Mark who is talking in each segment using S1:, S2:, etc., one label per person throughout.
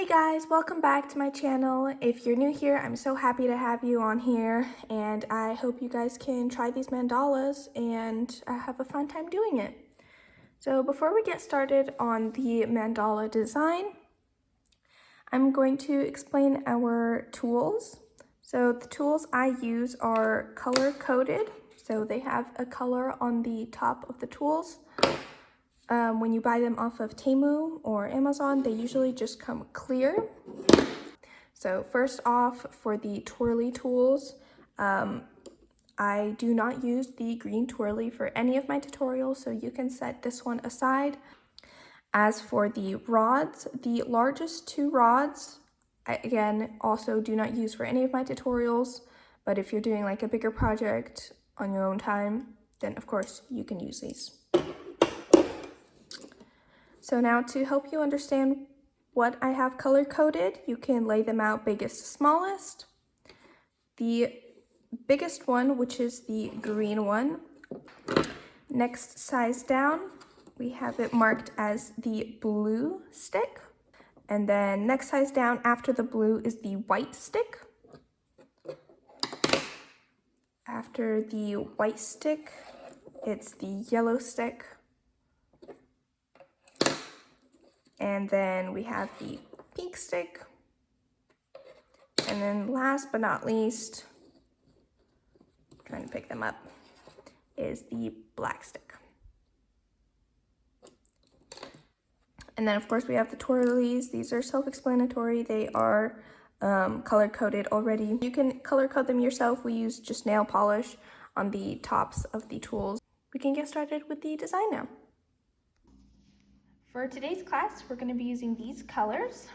S1: Hey guys, welcome back to my channel. If you're new here, I'm so happy to have you on here, and I hope you guys can try these mandalas and have a fun time doing it. So before we get started on the mandala design, I'm going to explain our tools. So the tools I use are color-coded, so they have a color on the top of the tools. When you buy them off of Temu or Amazon, they usually just come clear. So first off, for the twirly tools, I do not use the green twirly for any of my tutorials, so you can set this one aside. As for the rods, the largest two rods, I, again, also do not use for any of my tutorials, but if you're doing like a bigger project on your own time, then of course you can use these. So now to help you understand what I have color-coded, you can lay them out biggest to smallest. The biggest one, which is the green one, next size down, we have it marked as the blue stick. And then next size down after the blue is the white stick. After the white stick, it's the yellow stick. And then we have the pink stick. And then last but not least, trying to pick them up, is the black stick. And then of course we have the twirlies. These are self-explanatory. They are color-coded already. You can color code them yourself. We use just nail polish on the tops of the tools. We can get started with the design now. For today's class, we're going to be using these colors.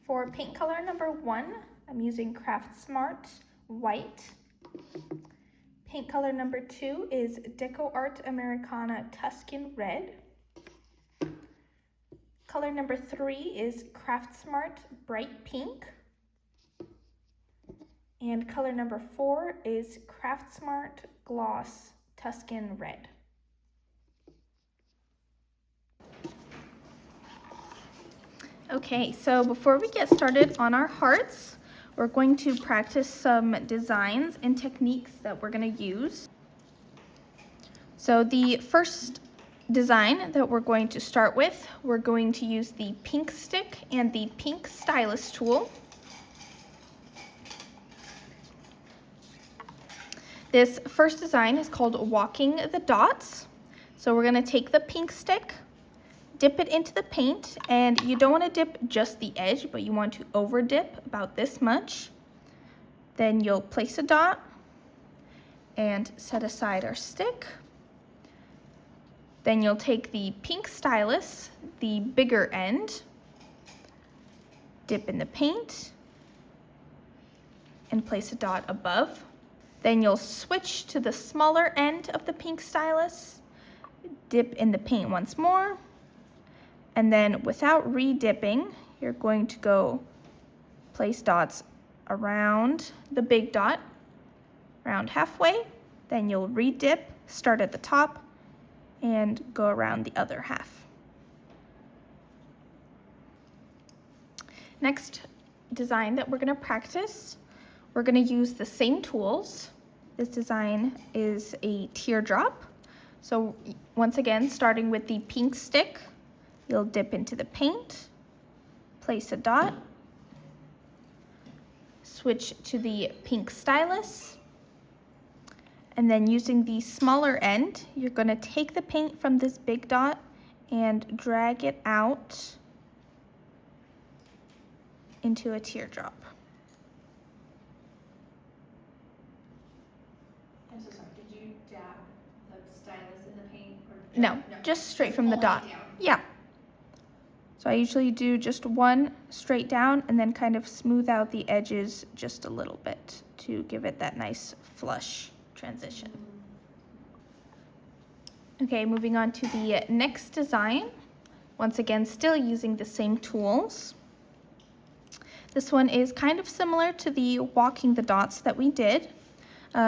S1: For paint color number 1, I'm using Craft Smart White. Paint color number 2 is Deco Art Americana Tuscan Red. Color number 3 is Craft Smart Bright Pink. And color number 4 is Craft Smart Gloss Tuscan Red. Okay, so before we get started on our hearts, we're going to practice some designs and techniques that we're going to use. So the first design that we're going to start with, we're going to use the pink stick and the pink stylus tool. This first design is called Walking the Dots. So we're going to take the pink stick, dip it into the paint, and you don't want to dip just the edge, but you want to over dip about this much. Then you'll place a dot and set aside our stick. Then you'll take the pink stylus, the bigger end, dip in the paint, and place a dot above. Then you'll switch to the smaller end of the pink stylus, dip in the paint once more, and then without re-dipping, you're going to go place dots around the big dot, around halfway. Then you'll re-dip, start at the top, and go around the other half. Next design that we're going to practice, we're going to use the same tools. This design is a teardrop. So once again, starting with the pink stick, you'll dip into the paint, place a dot, switch to the pink stylus, and then using the smaller end, you're going to take the paint from this big dot and drag it out into a teardrop.
S2: I'm so sorry, did you dab the stylus in the paint? Or
S1: No, just straight from the dot. Yeah. So I usually do just one straight down and then kind of smooth out the edges just a little bit to give it that nice flush transition. Okay, moving on to the next design. Once again, still using the same tools. This one is kind of similar to the walking the dots that we did.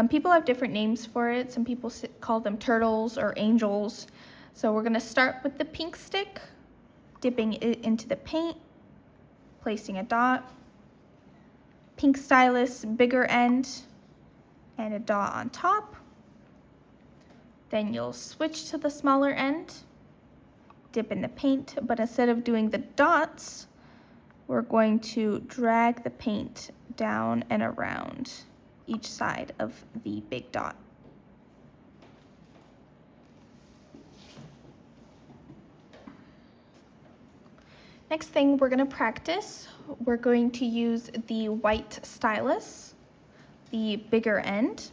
S1: People have different names for it. Some people call them turtles or angels. So we're going to start with the pink stick, dipping it into the paint, placing a dot, pink stylus, bigger end, and a dot on top. Then you'll switch to the smaller end, dip in the paint, but instead of doing the dots, we're going to drag the paint down and around each side of the big dot. Next thing we're going to practice, we're going to use the white stylus, the bigger end.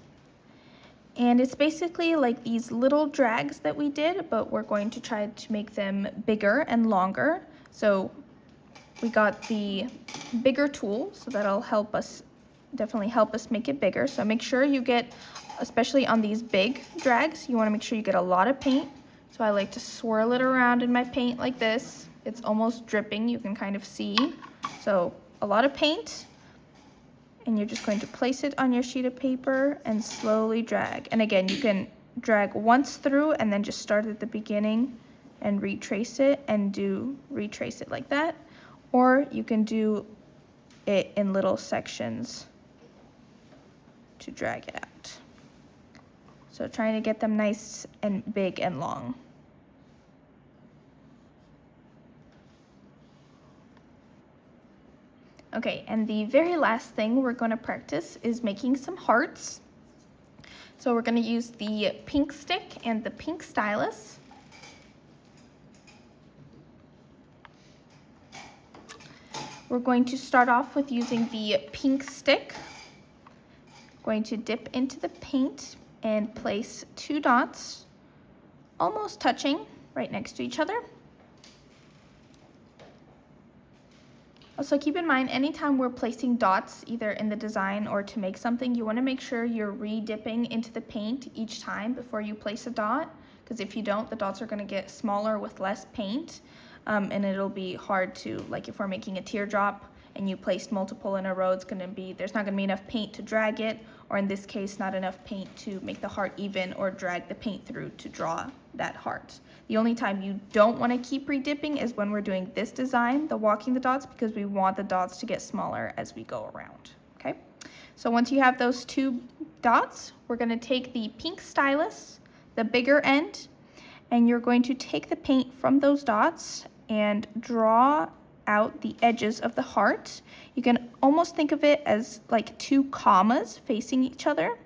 S1: And it's basically like these little drags that we did, but we're going to try to make them bigger and longer. So we got the bigger tool, so that'll help us, definitely help us make it bigger. So make sure you get, especially on these big drags, you want to make sure you get a lot of paint. So I like to swirl it around in my paint like this. It's almost dripping, you can kind of see. So a lot of paint, and you're just going to place it on your sheet of paper and slowly drag. And again, you can drag once through and then just start at the beginning and retrace it and retrace it like that. Or you can do it in little sections to drag it out. So trying to get them nice and big and long. Okay, and the very last thing we're going to practice is making some hearts. So we're going to use the pink stick and the pink stylus. We're going to start off with using the pink stick. Going to dip into the paint and place 2 dots, almost touching, right next to each other. Also keep in mind, anytime we're placing dots, either in the design or to make something, you want to make sure you're re-dipping into the paint each time before you place a dot, because if you don't, the dots are going to get smaller with less paint, and it'll be hard to, like if we're making a teardrop and you placed multiple in a row, there's not going to be enough paint to drag it, or in this case, not enough paint to make the heart even or drag the paint through to draw that heart. The only time you don't want to keep re-dipping is when we're doing this design, the walking the dots, because we want the dots to get smaller as we go around, okay? So once you have those 2 dots, we're going to take the pink stylus, the bigger end, and you're going to take the paint from those dots and draw out the edges of the heart. You can almost think of it as like 2 commas facing each other.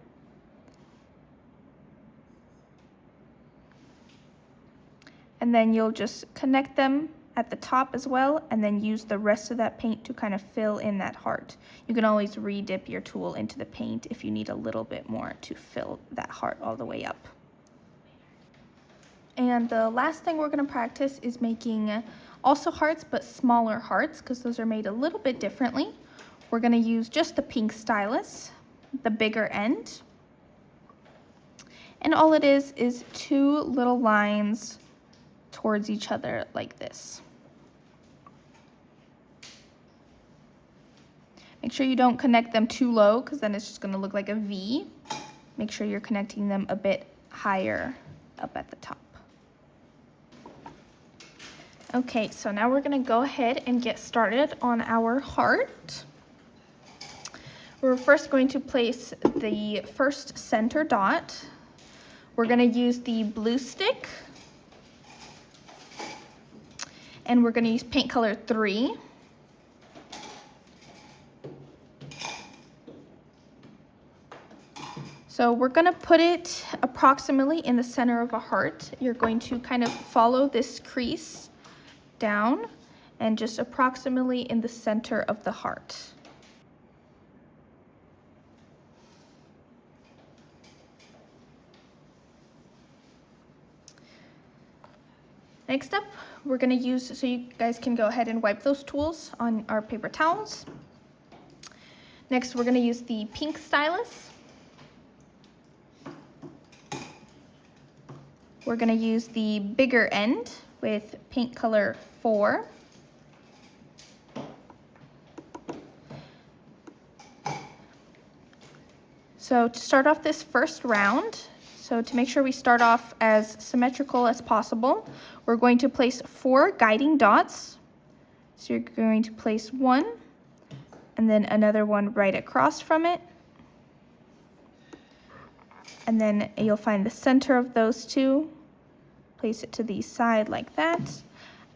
S1: And then you'll just connect them at the top as well, and then use the rest of that paint to kind of fill in that heart. You can always re-dip your tool into the paint if you need a little bit more to fill that heart all the way up. And the last thing we're going to practice is making also hearts, but smaller hearts, because those are made a little bit differently. We're going to use just the pink stylus, the bigger end. And all it is 2 little lines towards each other like this. Make sure you don't connect them too low, because then it's just going to look like a V. Make sure you're connecting them a bit higher up at the top. Okay, so now we're going to go ahead and get started on our heart. We're first going to place the first center dot. We're going to use the blue stick, and we're going to use paint color 3. So we're going to put it approximately in the center of a heart. You're going to kind of follow this crease down and just approximately in the center of the heart. Next up, we're going to use, so you guys can go ahead and wipe those tools on our paper towels. Next, we're going to use the pink stylus. We're going to use the bigger end with paint color 4. So to start off this first round, so to make sure we start off as symmetrical as possible, we're going to place 4 guiding dots. So you're going to place one and then another one right across from it. And then you'll find the center of those two. Place it to the side like that.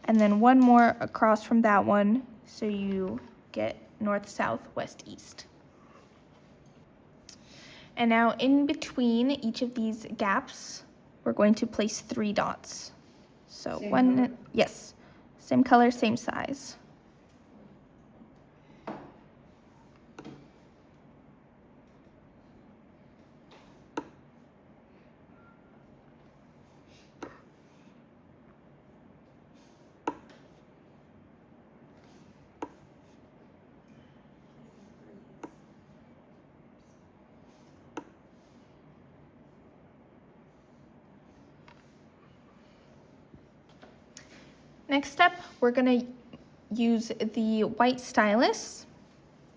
S1: And then one more across from that one, so you get north, south, west, east. And now in between each of these gaps, we're going to place 3 dots. So
S2: Same
S1: one,
S2: color?
S1: yes, same color, same size. Next step, we're gonna use the white stylus,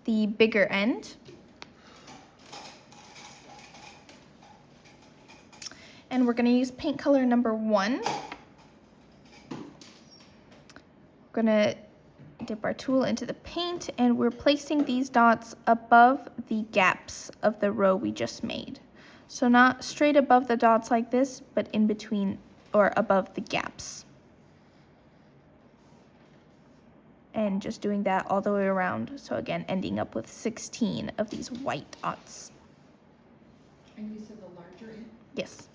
S1: the bigger end. And we're gonna use paint color number 1. We're gonna dip our tool into the paint and we're placing these dots above the gaps of the row we just made. So not straight above the dots like this, but in between or above the gaps. And just doing that all the way around. So again, ending up with 16 of these white dots.
S3: And you said the larger end?
S1: Yes.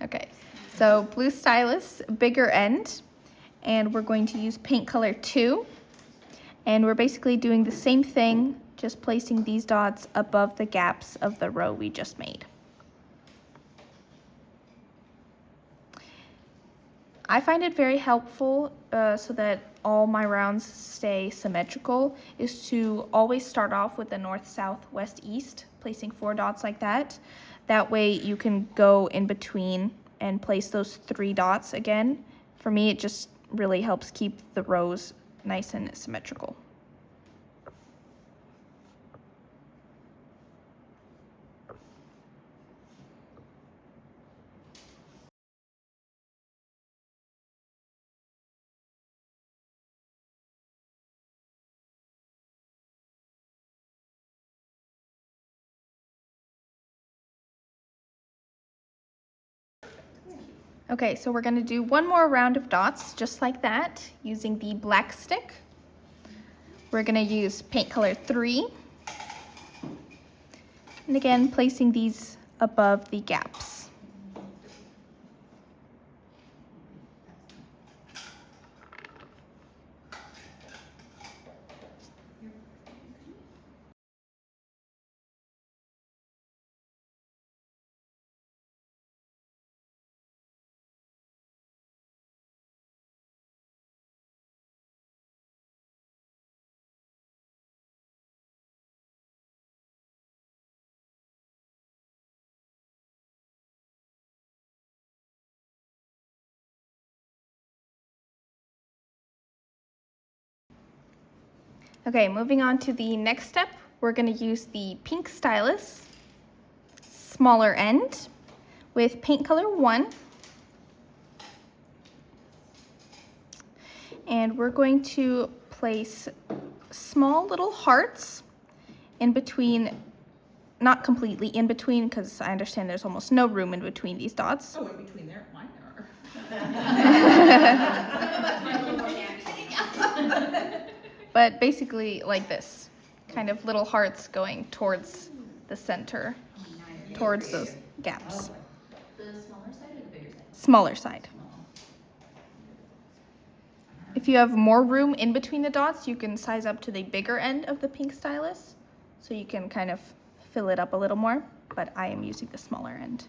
S1: Okay, so blue stylus, bigger end, and we're going to use paint color 2. And we're basically doing the same thing, just placing these dots above the gaps of the row we just made. I find it very helpful so that all my rounds stay symmetrical is to always start off with the north, south, west, east, placing 4 dots like that. That way you can go in between and place those 3 dots again. For me, it just really helps keep the rows nice and symmetrical. Okay, so we're going to do one more round of dots just like that using the black stick. We're going to use paint color 3. And again, placing these above the gaps. Okay, moving on to the next step, we're going to use the pink stylus, smaller end, with paint color 1. And we're going to place small little hearts in between, not completely in between, because I understand there's almost no room in between these dots.
S3: Oh, in between there, mine are.
S1: But basically like this, kind of little hearts going towards the center, towards those gaps.
S2: The smaller side or the bigger side?
S1: Smaller side. If you have more room in between the dots, you can size up to the bigger end of the pink stylus, so you can kind of fill it up a little more, but I am using the smaller end.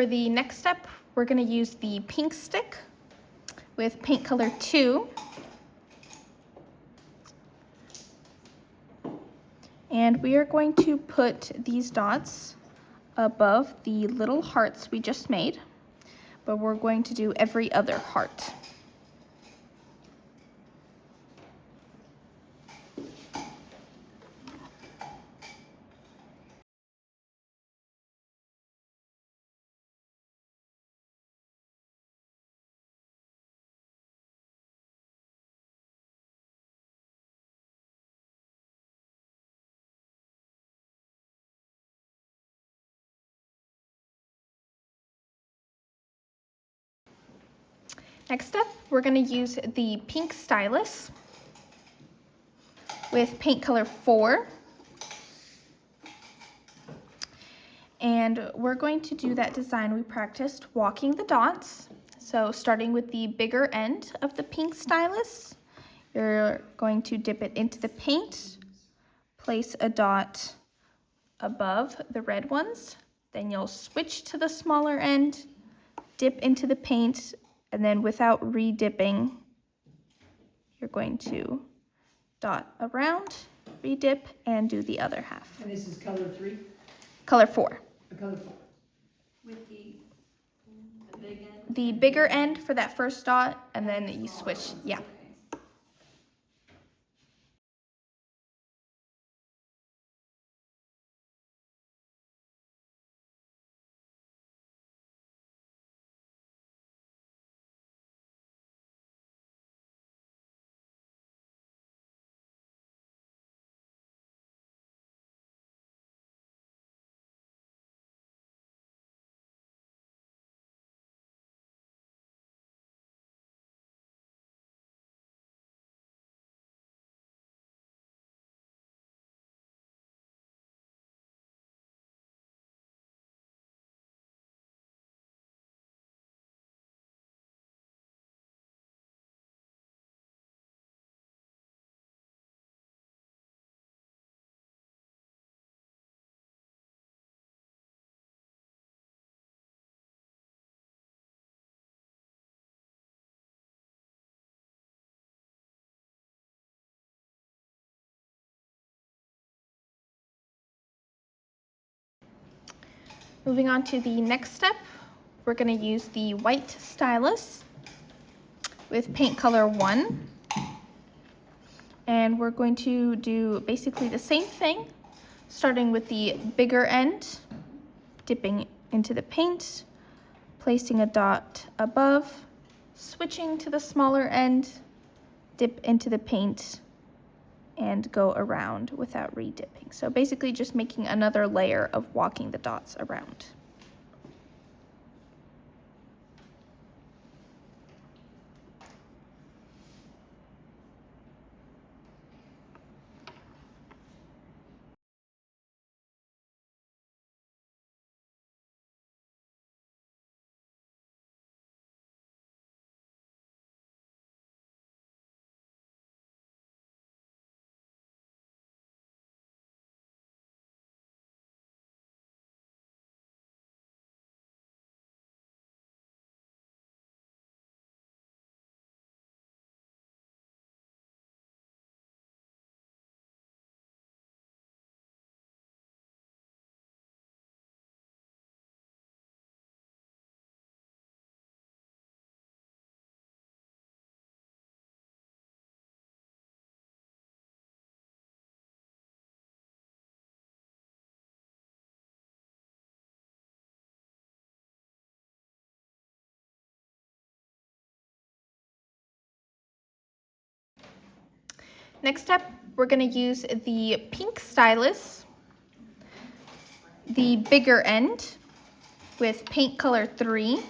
S1: for the next step, we're going to use the pink stick with paint color 2. And we are going to put these dots above the little hearts we just made, but we're going to do every other heart. Next up, we're going to use the pink stylus with paint color 4. And we're going to do that design we practiced, walking the dots. So starting with the bigger end of the pink stylus, you're going to dip it into the paint, place a dot above the red ones, then you'll switch to the smaller end, dip into the paint, and then without re-dipping, you're going to dot around, re-dip, and do the other half.
S4: And this is color 3?
S1: Color 4.
S4: Color 4.
S2: With the big end?
S1: The bigger end for that first dot, and then you switch, yeah.
S2: Okay.
S1: Moving on to the next step, we're going to use the white stylus with paint color 1. And we're going to do basically the same thing, starting with the bigger end, dipping into the paint, placing a dot above, switching to the smaller end, dip into the paint, and go around without re-dipping. So basically just making another layer of walking the dots around. Next up, we're going to use the pink stylus, the bigger end, with paint color 3.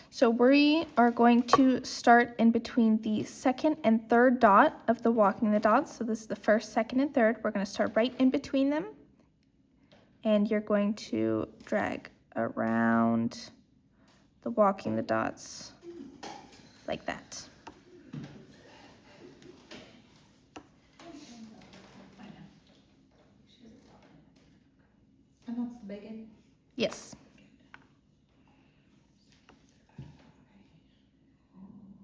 S1: So we are going to start in between the second and third dot of the walking the dots. So this is the first, second, and third. We're going to start right in between them. And you're going to drag around the walking the dots like that.
S3: And that's the big end?
S1: Yes.
S3: More paint, more paint.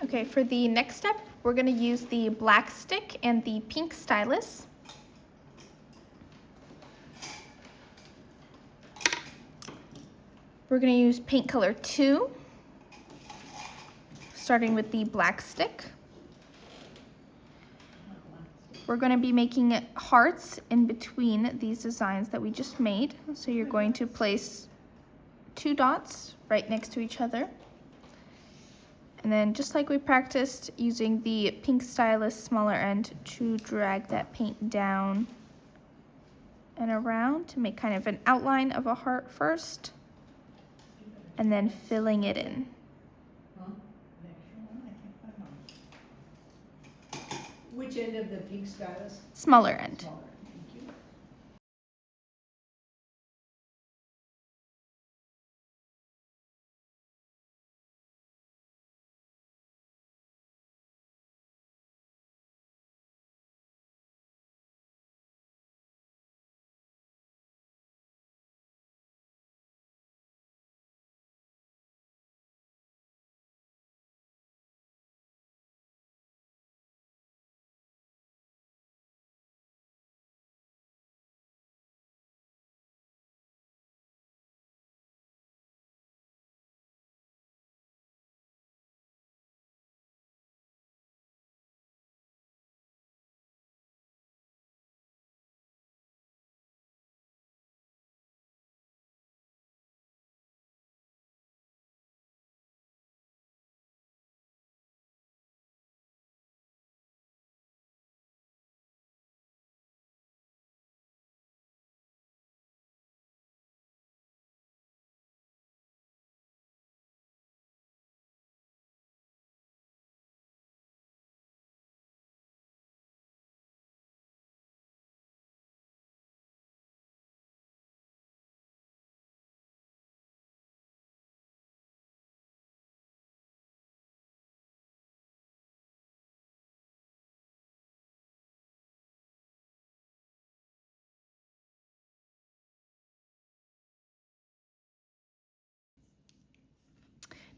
S1: Okay, for the next step, we're going to use the black stick and the pink stylus. We're going to use paint color 2, starting with the black stick. We're going to be making hearts in between these designs that we just made. So you're going to place 2 dots right next to each other. And then just like we practiced, using the pink stylus smaller end to drag that paint down and around to make kind of an outline of a heart first, and then filling it in.
S4: Which end of the pink stylus?
S1: Smaller end.
S4: Smaller, thank you.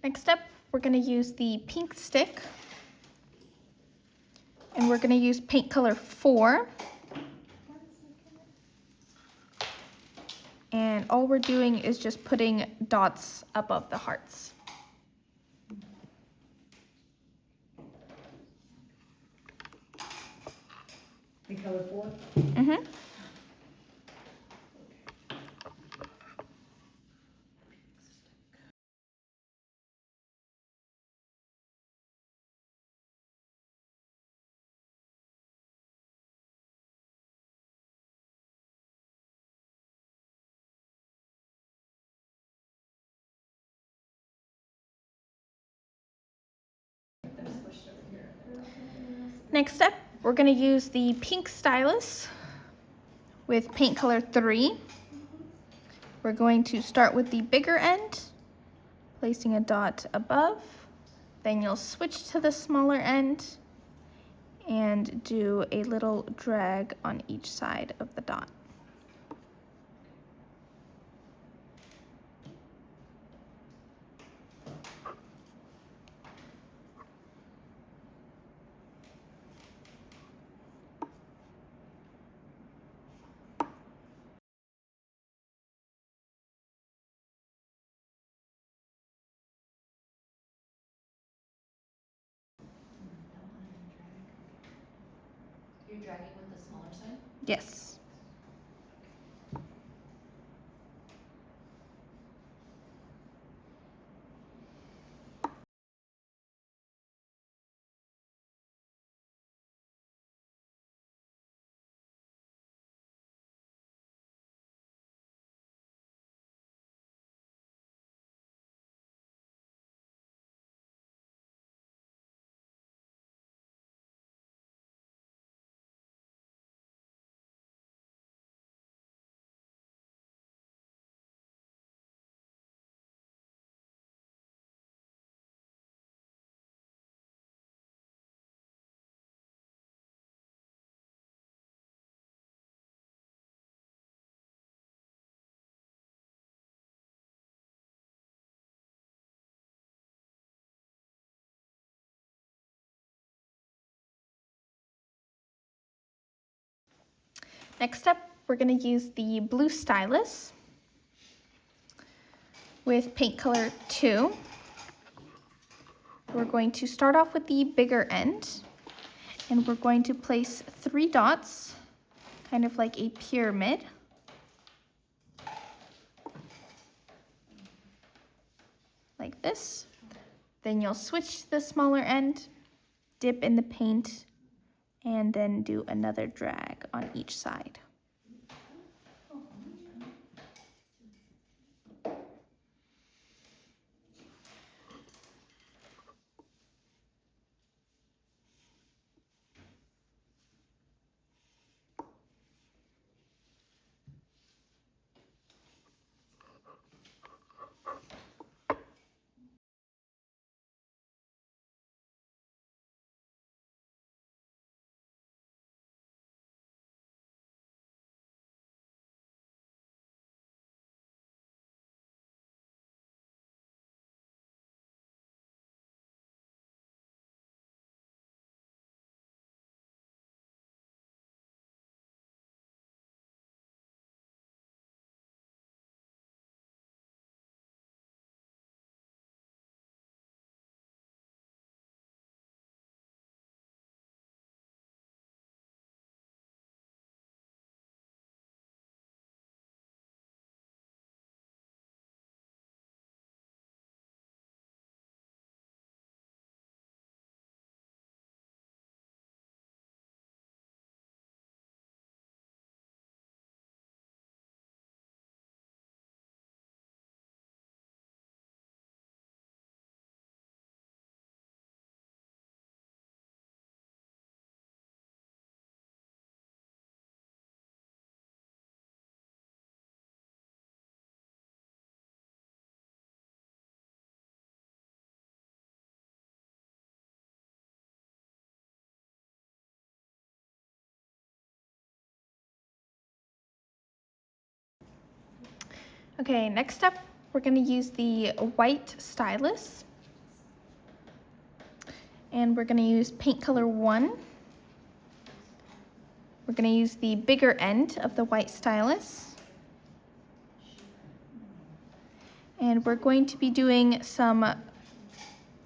S1: Next up, we're going to use the pink stick, and we're going to use paint color 4. And all we're doing is just putting dots above the hearts.
S4: Pink color 4?
S1: Mm-hmm. Next up, we're going to use the pink stylus with paint color 3. We're going to start with the bigger end, placing a dot above. Then you'll switch to the smaller end and do a little drag on each side of the dot.
S3: you dragging with the smaller side?
S1: Yes. Next up, we're going to use the blue stylus with paint color 2. We're going to start off with the bigger end, and we're going to place 3 dots, kind of like a pyramid. Like this. Then you'll switch to the smaller end, dip in the paint, and then do another drag on each side. Okay, next up, we're going to use the white stylus. And we're going to use paint color 1. We're going to use the bigger end of the white stylus. And we're going to be doing some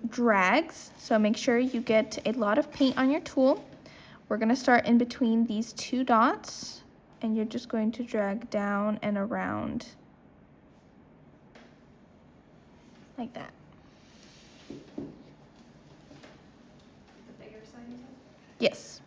S1: drags, so make sure you get a lot of paint on your tool. We're going to start in between these 2 dots, and you're just going to drag down and around like that.
S2: The bigger side of it?
S1: Yes.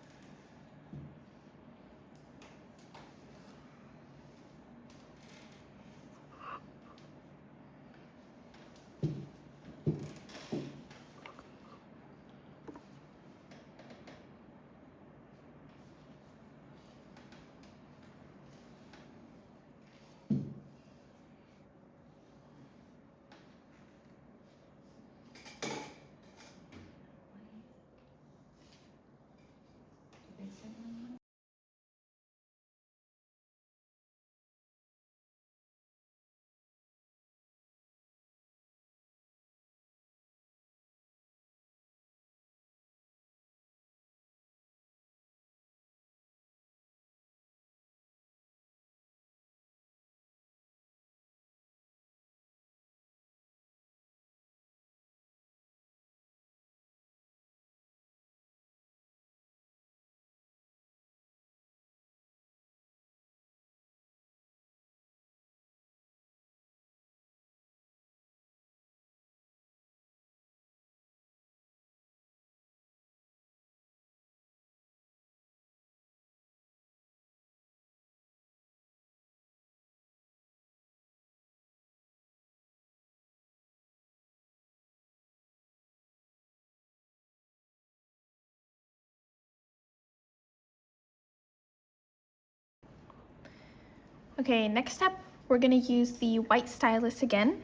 S1: Okay, next step, we're gonna use the white stylus again.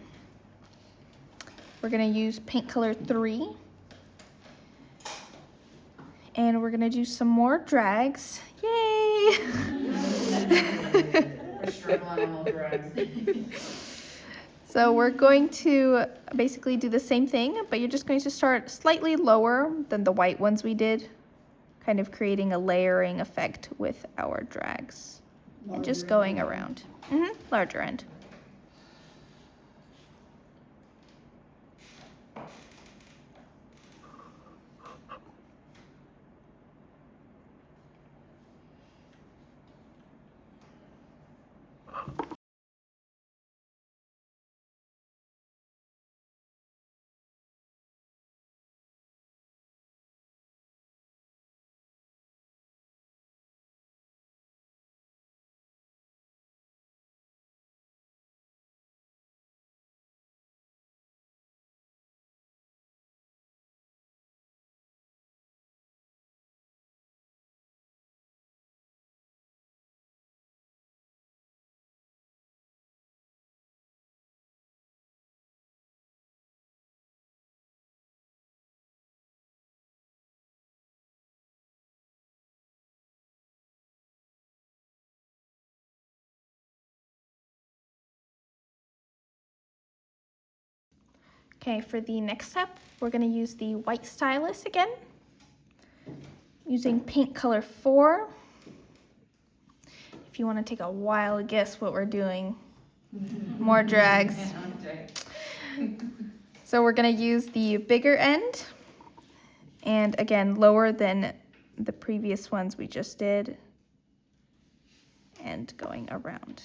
S1: We're gonna use paint color 3. And we're gonna do some more drags. Yay!
S3: We're struggling on little drags.
S1: So we're going to basically do the same thing, but you're just going to start slightly lower than the white ones we did, kind of creating a layering effect with our drags. And just going around. Larger end. Okay, for the next step, we're gonna use the white stylus again, using paint color 4. If you wanna take a wild guess what we're doing, more drags. So we're gonna use the bigger end, and again, lower than the previous ones we just did, and going around.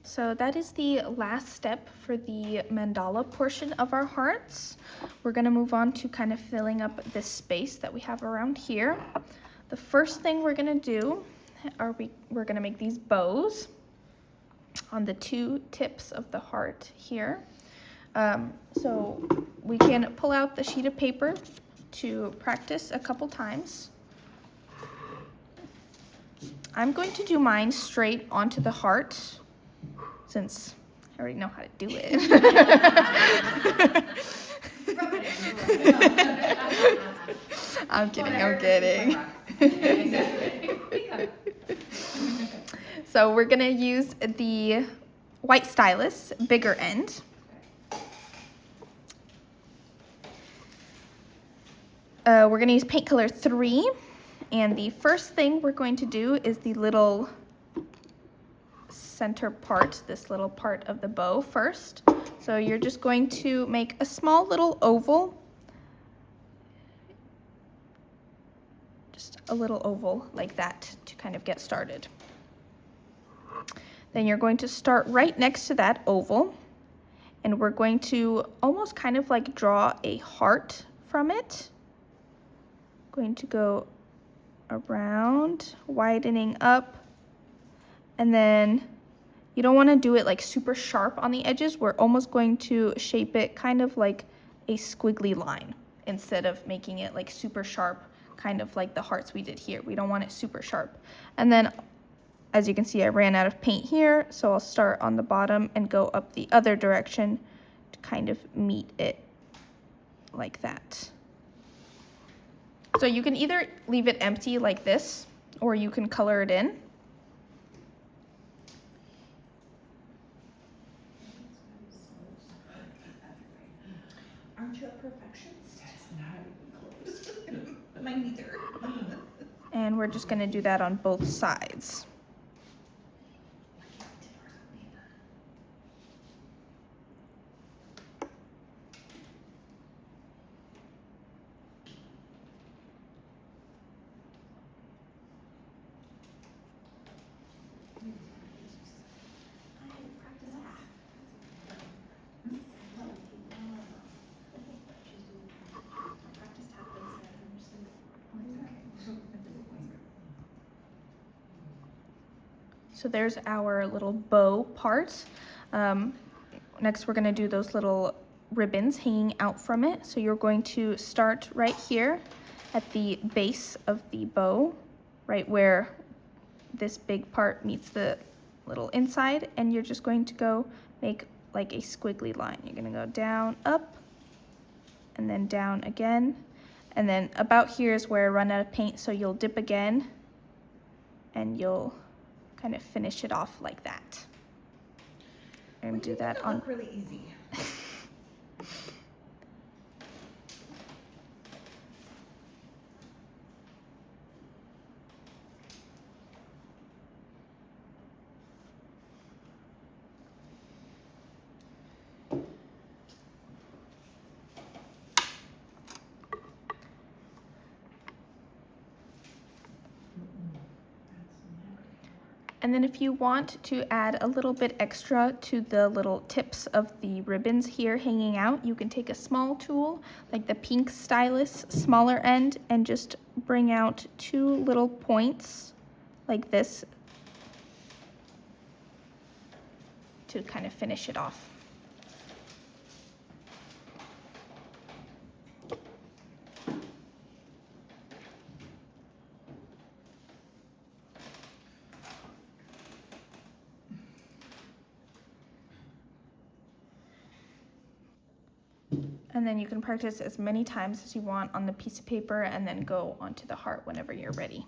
S1: So that is the last step for the mandala portion of our hearts. We're gonna move on to kind of filling up this space that we have around here. The first thing we're gonna do we're gonna make these bows on the 2 tips of the heart here. So we can pull out the sheet of paper to practice a couple times. I'm going to do mine straight onto the heart, since I already know how to do it. I'm kidding. So we're gonna use the white stylus, bigger end. We're gonna use paint color 3, and the first thing we're going to do is the little center part, this little part of the bow first. So you're just going to make a small little oval, just a little oval like that to kind of get started. Then you're going to start right next to that oval, and we're going to almost kind of like draw a heart from it. Going to go around, widening up, and then you don't want to do it like super sharp on the edges. We're almost going to shape it kind of like a squiggly line instead of making it like super sharp, kind of like the hearts we did here. We don't want it super sharp. And then, as you can see, I ran out of paint here, so I'll start on the bottom and go up the other direction to kind of meet it like that. So you can either leave it empty like this, or you can color it in.
S5: either.
S1: And we're just gonna do that on both sides. So there's our little bow part. Next we're gonna do those little ribbons hanging out from it. So you're going to start right here at the base of the bow, right where this big part meets the little inside, and you're just going to go make like a squiggly line. You're gonna go down, up, and then down again. And then about here is where I run out of paint, so you'll dip again, and you'll kind of finish it off like that. And do that on.
S5: Look really easy.
S1: And then if you want to add a little bit extra to the little tips of the ribbons here hanging out, you can take a small tool, like the pink stylus, smaller end, and just bring out 2 little points like this to kind of finish it off. And then you can practice as many times as you want on the piece of paper and then go onto the heart whenever you're ready.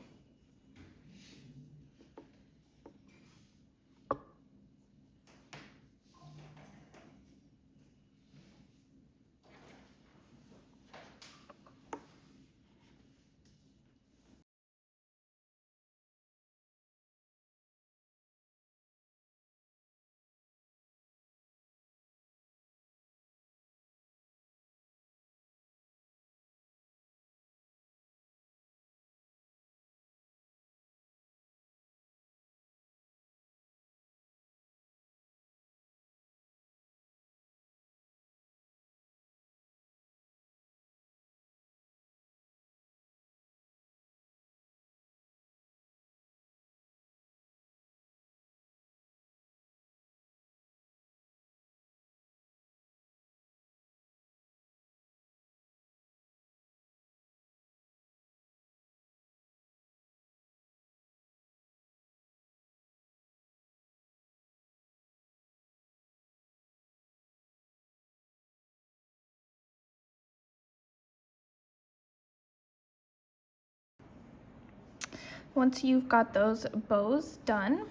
S1: Once you've got those bows done,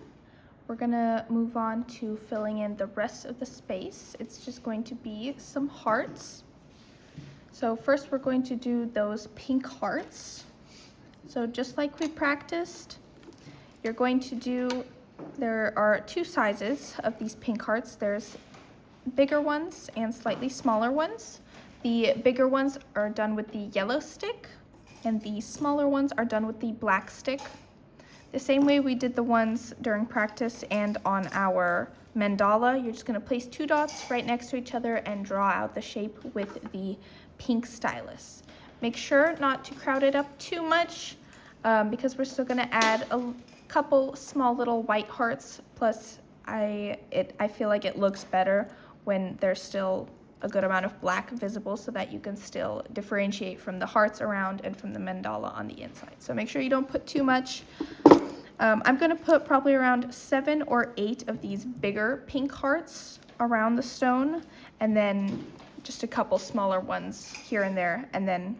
S1: we're gonna move on to filling in the rest of the space. It's just going to be some hearts. So first we're going to do those pink hearts. So just like we practiced, you're going to do, there are 2 sizes of these pink hearts. There's bigger ones and slightly smaller ones. The bigger ones are done with the yellow stick, and the smaller ones are done with the black stick. The same way we did the ones during practice and on our mandala, you're just gonna place 2 dots right next to each other and draw out the shape with the pink stylus. Make sure not to crowd it up too much because we're still gonna add a couple small little white hearts, plus I feel like it looks better when there's still a good amount of black visible so that you can still differentiate from the hearts around and from the mandala on the inside. So make sure you don't put too much. I'm gonna put probably around 7 or 8 of these bigger pink hearts around the stone, and then just a couple smaller ones here and there. And then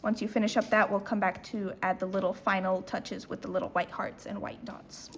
S1: once you finish up that, we'll come back to add the little final touches with the little white hearts and white dots.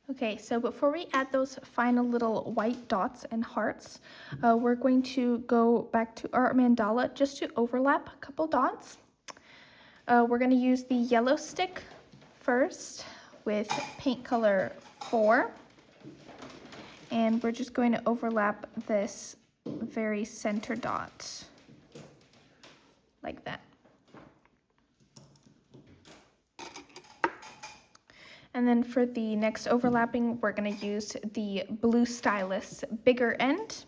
S1: Okay, so before we add those final little white dots and hearts, we're going to go back to our mandala just to overlap a couple dots. We're going to use the yellow stick first with paint color 4. And we're just going to overlap this very center dot like that. And then for the next overlapping, we're going to use the blue stylus bigger end.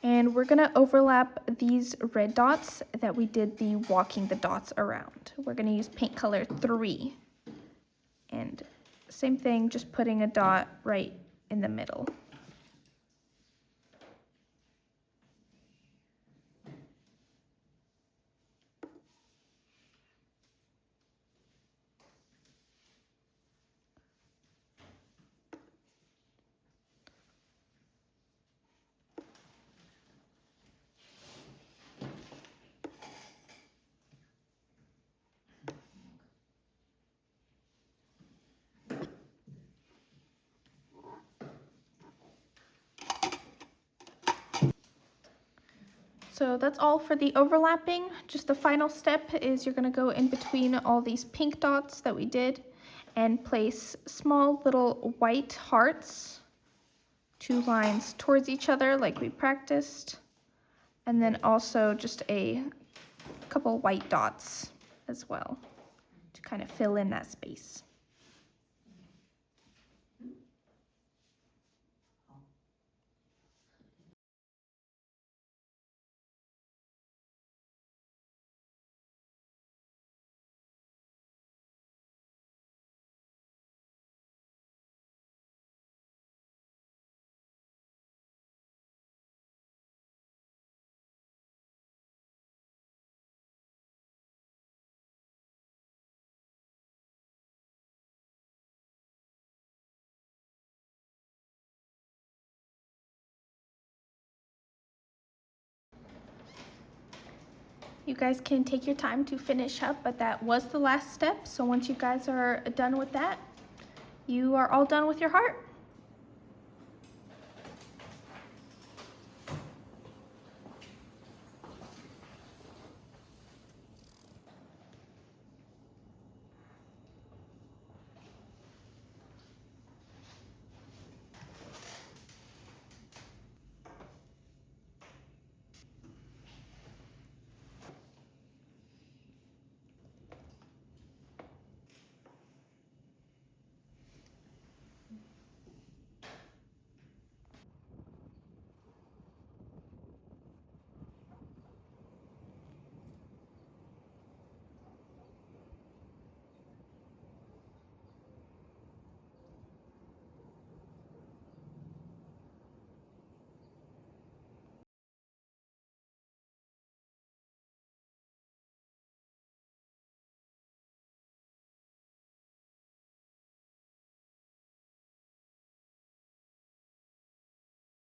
S1: And we're going to overlap these red dots that we did the walking the dots around. We're going to use paint color 3. And same thing, just putting a dot right in the middle. So that's all for the overlapping. Just the final step is you're going to go in between all these pink dots that we did and place small little white hearts, 2 lines towards each other like we practiced, and then also just a couple white dots as well to kind of fill in that space. You guys can take your time to finish up, but that was the last step. So once you guys are done with that, you are all done with your heart.